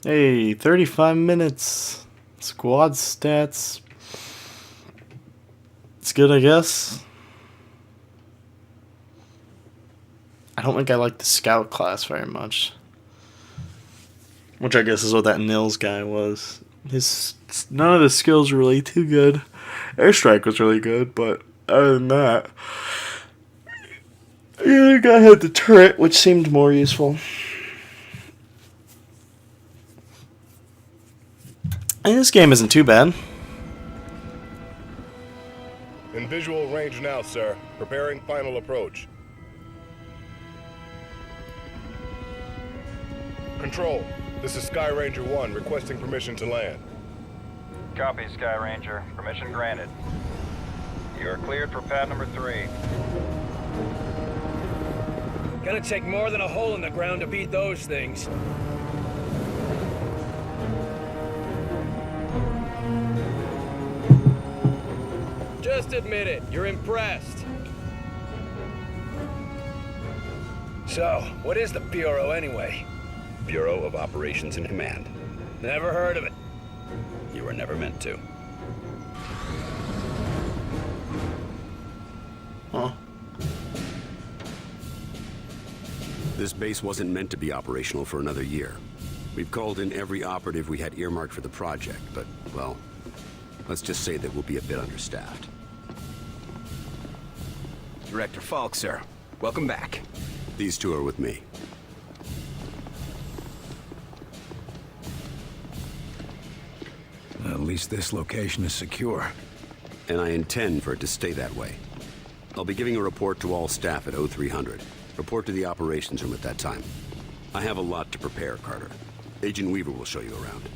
Hey, 35 minutes. Squad stats. It's good, I guess. I don't think I like the scout class very much. Which I guess is what that Nils guy was. None of the skills were really too good. Airstrike was really good, but other than that, the guy had the turret, which seemed more useful. And this game isn't too bad. In visual range now, sir. Preparing final approach. Control, this is Sky Ranger 1 requesting permission to land. Copy, Sky Ranger. Permission granted. You are cleared for pad number 3. Gonna take more than a hole in the ground to beat those things. Just admit it, you're impressed. So, what is the Bureau anyway? Bureau of Operations and Command. Never heard of it. You were never meant to. Huh. This base wasn't meant to be operational for another year. We've called in every operative we had earmarked for the project, but, well, let's just say that we'll be a bit understaffed. Director Falk, sir. Welcome back. These two are with me. At least this location is secure. And I intend for it to stay that way. I'll be giving a report to all staff at 0300. Report to the operations room at that time. I have a lot to prepare, Carter. Agent Weaver will show you around.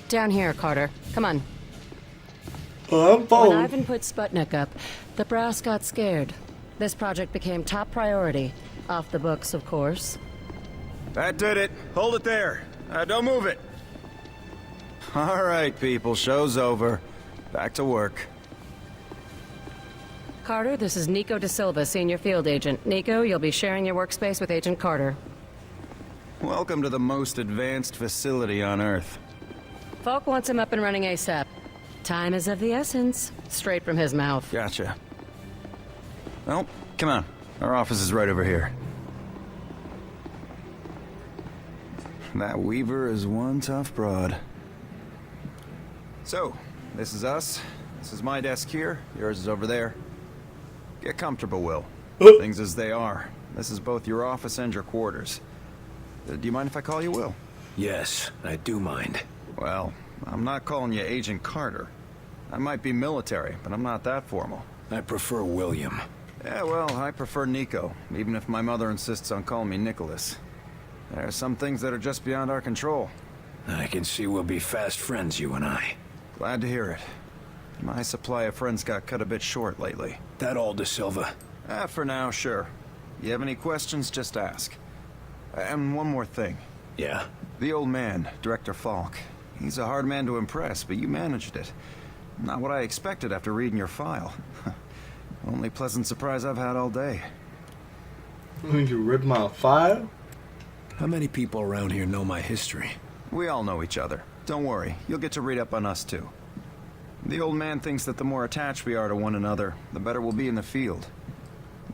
Down here, Carter. Come on. Oh, I'm When following. Ivan put Sputnik up, the brass got scared. This project became top priority. Off the books, of course. That did it. Hold it there. Don't move it. All right, people. Show's over. Back to work. Carter, this is Nico Da Silva, Senior Field Agent. Nico, you'll be sharing your workspace with Agent Carter. Welcome to the most advanced facility on Earth. Falk wants him up and running ASAP. Time is of the essence. Straight from his mouth. Gotcha. Well, come on. Our office is right over here. That Weaver is one tough broad. So, this is us. This is my desk here. Yours is over there. Get comfortable, Will. Things as they are. This is both your office and your quarters. Do you mind if I call you Will? Yes, I do mind. Well, I'm not calling you Agent Carter. I might be military, but I'm not that formal. I prefer William. Yeah, well, I prefer Nico, even if my mother insists on calling me Nicholas. There are some things that are just beyond our control. I can see we'll be fast friends, you and I. Glad to hear it. My supply of friends got cut a bit short lately. That all, Da Silva? For now, sure. You have any questions, just ask. And one more thing. Yeah? The old man, Director Falk. He's a hard man to impress, but you managed it. Not what I expected after reading your file. Only pleasant surprise I've had all day. You read my file? How many people around here know my history? We all know each other. Don't worry, you'll get to read up on us too. The old man thinks that the more attached we are to one another, the better we'll be in the field.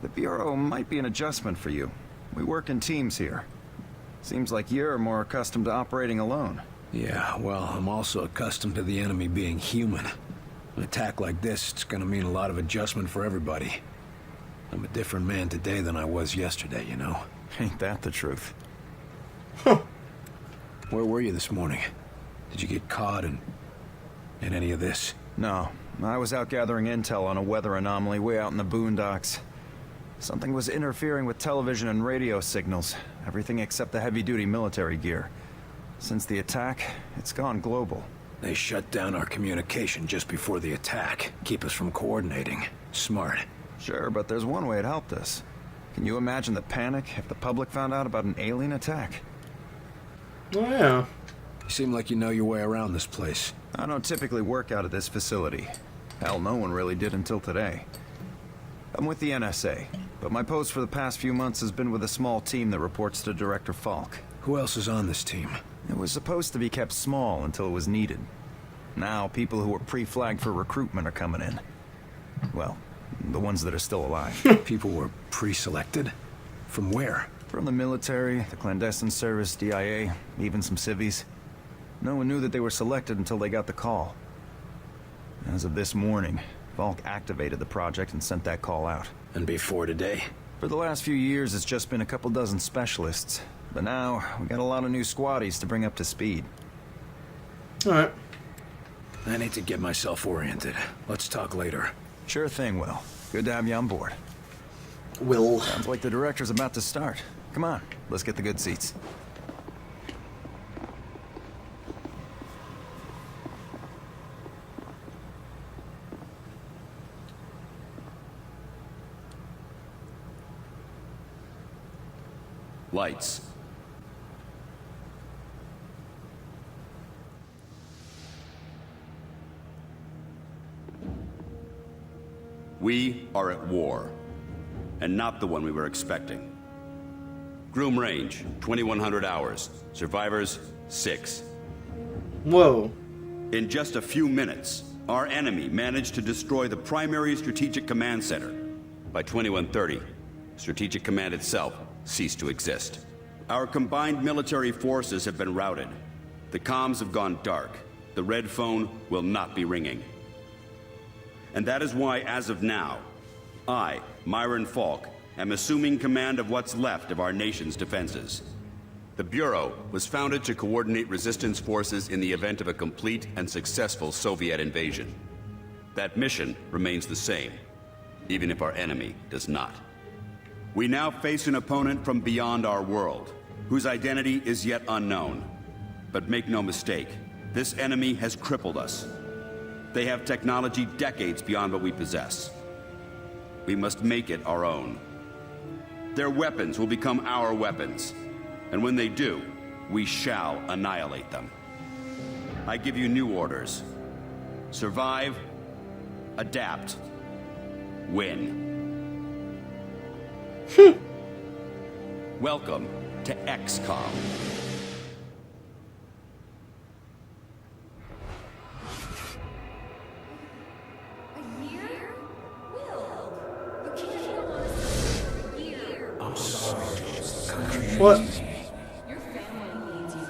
The Bureau might be an adjustment for you. We work in teams here. Seems like you're more accustomed to operating alone. Yeah, well, I'm also accustomed to the enemy being human. An attack like this, it's gonna mean a lot of adjustment for everybody. I'm a different man today than I was yesterday, you know? Ain't that the truth? Where were you this morning? Did you get caught in any of this? No, I was out gathering intel on a weather anomaly way out in the boondocks. Something was interfering with television and radio signals, everything except the heavy-duty military gear. Since the attack, it's gone global. They shut down our communication just before the attack, keep us from coordinating. Smart. Sure, but there's one way it helped us. Can you imagine the panic if the public found out about an alien attack? Oh, yeah. You seem like you know your way around this place. I don't typically work out of this facility. Hell, no one really did until today. I'm with the NSA, but my post for the past few months has been with a small team that reports to Director Falk. Who else is on this team? It was supposed to be kept small until it was needed. Now, people who were pre-flagged for recruitment are coming in. Well, the ones that are still alive. People were pre-selected? From where? From the military, the clandestine service, DIA, even some civvies. No one knew that they were selected until they got the call. As of this morning, Falk activated the project and sent that call out. And before today? For the last few years, it's just been a couple dozen specialists. But now, we got a lot of new squaddies to bring up to speed. Alright. I need to get myself oriented. Let's talk later. Sure thing, Will. Good to have you on board. Will. Sounds like the director's about to start. Come on, let's get the good seats. Lights. We are at war, and not the one we were expecting. Groom range, 2100 hours. Survivors, 6. Whoa. In just a few minutes, our enemy managed to destroy the primary strategic command center. By 2130, Strategic Command itself ceased to exist. Our combined military forces have been routed. The comms have gone dark. The red phone will not be ringing. And that is why, as of now, I, Myron Falk, am assuming command of what's left of our nation's defenses. The Bureau was founded to coordinate resistance forces in the event of a complete and successful Soviet invasion. That mission remains the same, even if our enemy does not. We now face an opponent from beyond our world, whose identity is yet unknown. But make no mistake, this enemy has crippled us. They have technology decades beyond what we possess. We must make it our own. Their weapons will become our weapons, and when they do, we shall annihilate them. I give you new orders. Survive, adapt, win. Welcome to XCOM. A year? Will, you can't go on for a year. I'm sorry. What? Your family needs you.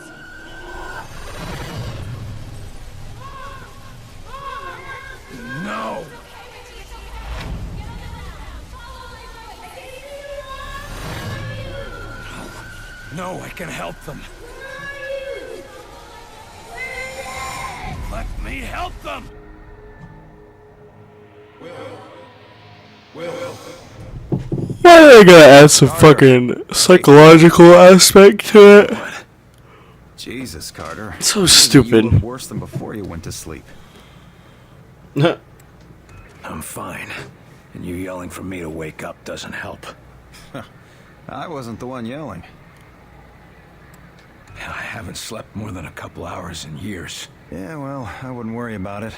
No! No, I can help them. Let me help them! Why are they gonna add some fucking psychological aspect to it? Jesus, Carter. So You stupid. look worse than before you went to sleep. I'm fine. And you yelling for me to wake up doesn't help. I wasn't the one yelling. I haven't slept more than a couple hours in years. Yeah, well, I wouldn't worry about it.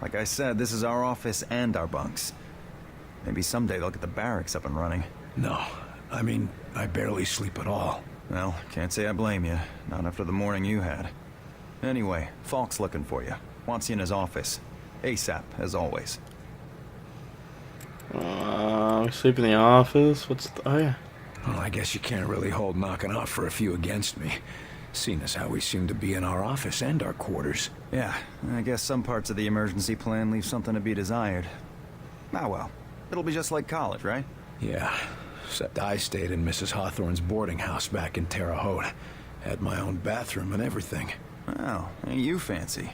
Like I said, this is our office and our bunks. Maybe someday they'll get the barracks up and running. No, I mean, I barely sleep at all. Well, can't say I blame you. Not after the morning you had. Anyway, Falk's looking for you. Wants you in his office. ASAP, as always. Sleep in the office? Oh yeah. Well, I guess you can't really hold knocking off for a few against me, seeing as how we seem to be in our office and our quarters. Yeah, I guess some parts of the emergency plan leave something to be desired. Ah well, it'll be just like college, right? Yeah, except I stayed in Mrs. Hawthorne's boarding house back in Terre Haute. Had my own bathroom and everything. Well, ain't you fancy?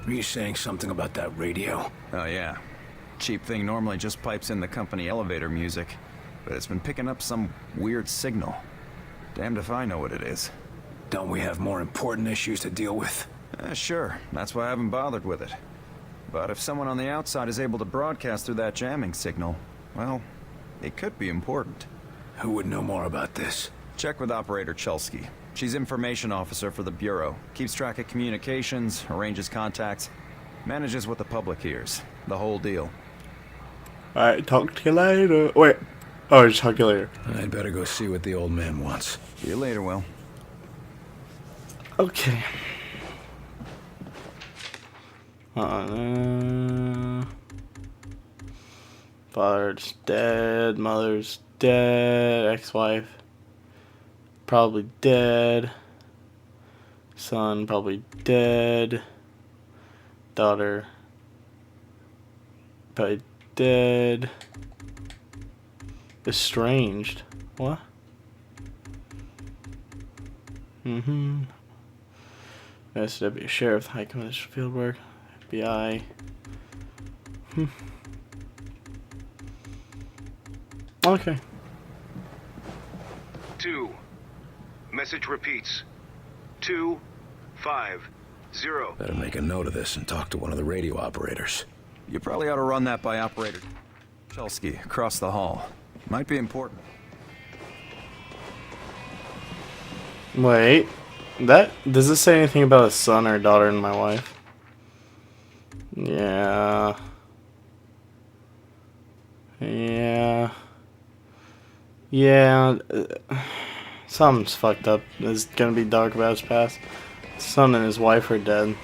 Were you saying something about that radio? Oh yeah. Cheap thing normally just pipes in the company elevator music, but it's been picking up some weird signal. Damned if I know what it is. Don't we have more important issues to deal with? Sure, that's why I haven't bothered with it. But if someone on the outside is able to broadcast through that jamming signal, well, it could be important. Who would know more about this? Check with Operator Chelsky. She's information officer for the Bureau. Keeps track of communications, arranges contacts, manages what the public hears. The whole deal. Alright, talk to you later. Wait. Oh, just talk to you later. I'd better go see what the old man wants. See you later, Will. Okay. Father's dead. Mother's dead. Ex-wife probably dead. Son probably dead. Daughter probably dead. Estranged. What? SW Sheriff, High Commissioner Fieldwork, FBI. Okay. 2. Message repeats. 2, 5, 0. Better make a note of this and talk to one of the radio operators. You probably ought to run that by Operator Chelsky across the hall. Might be important. Wait. Does this say anything about a son or daughter and my wife? Yeah. Something's fucked up. It's gonna be dark about his past. His son and his wife are dead.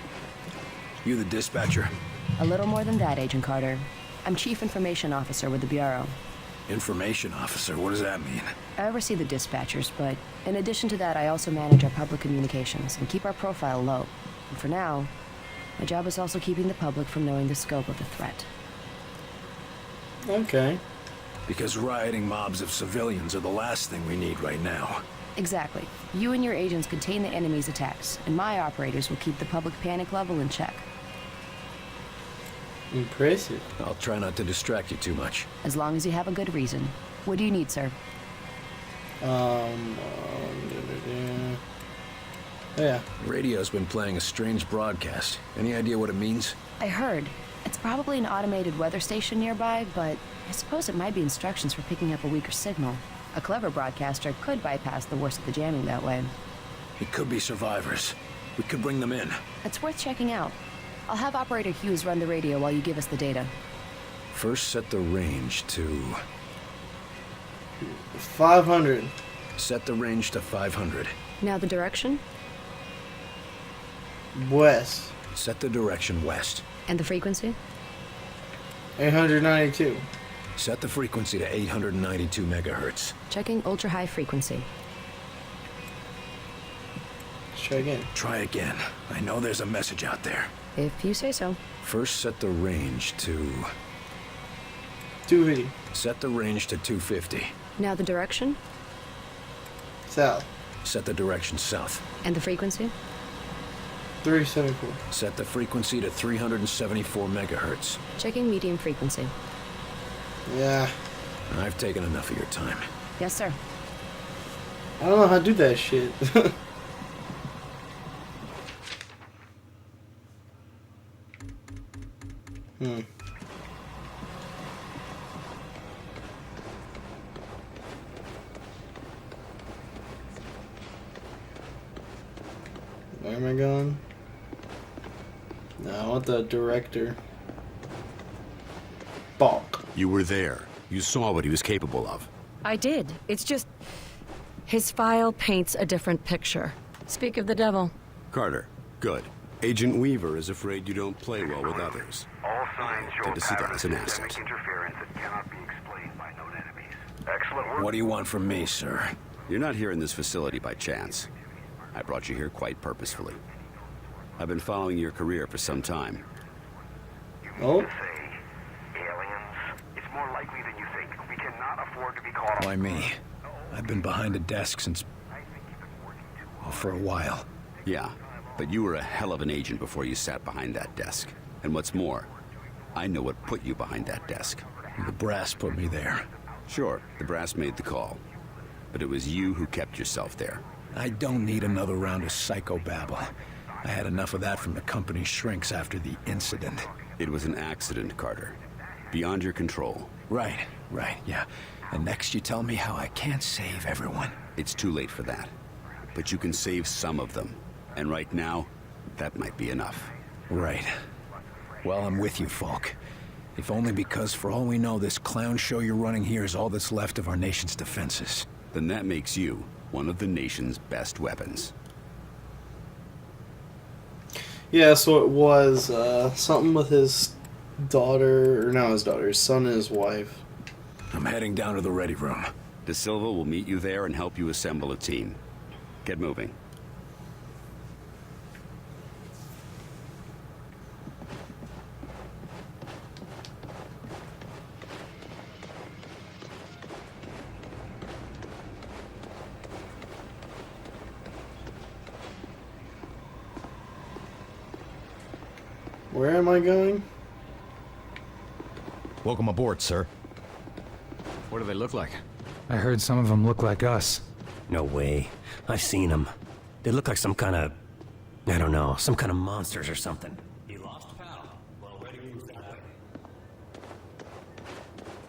You the dispatcher? A little more than that, Agent Carter. I'm Chief Information Officer with the Bureau. Information officer, what does that mean? I oversee the dispatchers, but in addition to that, I also manage our public communications and keep our profile low. And for now, my job is also keeping the public from knowing the scope of the threat. Okay. Because rioting mobs of civilians are the last thing we need right now. Exactly. You and your agents contain the enemy's attacks, and my operators will keep the public panic level in check. Impressive. I'll try not to distract you too much. As long as you have a good reason. What do you need, sir? Yeah. The radio's been playing a strange broadcast. Any idea what it means? I heard. It's probably an automated weather station nearby, but I suppose it might be instructions for picking up a weaker signal. A clever broadcaster could bypass the worst of the jamming that way. It could be survivors. We could bring them in. It's worth checking out. I'll have Operator Hughes run the radio while you give us the data. First, set the range to... 500. Set the range to 500. Now the direction? West. Set the direction west. And the frequency? 892. Set the frequency to 892 megahertz. Checking ultra-high frequency. Let's try again. Try again. I know there's a message out there. If you say so. First, set the range to... 250. Set the range to 250. Now the direction? South. Set the direction south. And the frequency? 374. Set the frequency to 374 megahertz. Checking medium frequency. Yeah. I've taken enough of your time. Yes, sir. I don't know how to do that shit. Where am I going? No, I want the director. Balk. You were there. You saw what he was capable of. I did. It's just... his file paints a different picture. Speak of the devil. Carter, good. Agent Weaver is afraid you don't play well with others. All signs show Good to see that as an asset. systemic interference that cannot be explained by known enemies. Excellent work. What do you want from me, sir? You're not here in this facility by chance. I brought you here quite purposefully. I've been following your career for some time. Oh. To say, aliens, it's more likely than you think. We cannot afford to be caught Why me? I've been behind a desk since... well, for a while. Yeah, but you were a hell of an agent before you sat behind that desk. And what's more, I know what put you behind that desk. The brass put me there. Sure, the brass made the call. But it was you who kept yourself there. I don't need another round of psychobabble. I had enough of that from the company's shrinks after the incident. It was an accident, Carter. Beyond your control. Right, yeah. And next you tell me how I can't save everyone. It's too late for that. But you can save some of them. And right now, that might be enough. Right. Well, I'm with you, Falk. If only because, for all we know, this clown show you're running here is all that's left of our nation's defenses. Then that makes you one of the nation's best weapons. Yeah, so it was something with his daughter, or not his daughter, his son and his wife. I'm heading down to the ready room. De Silva will meet you there and help you assemble a team. Get moving. Where am I going? Welcome aboard, sir. What do they look like? I heard some of them look like us. No way. I've seen them. They look like some kind of... I don't know, some kind of monsters or something. You lost pal. Well, ready to move that way.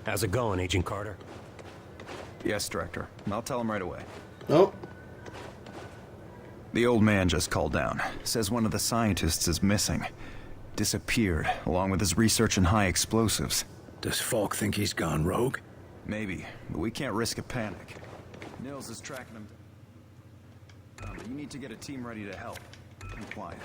How's it going, Agent Carter? Yes, Director. I'll tell him right away. Nope. The old man just called down. Says one of the scientists is missing. Disappeared, along with his research in high explosives. Does Falk think he's gone rogue? Maybe, but we can't risk a panic. Nils is tracking him. You need to get a team ready to help. Be quiet.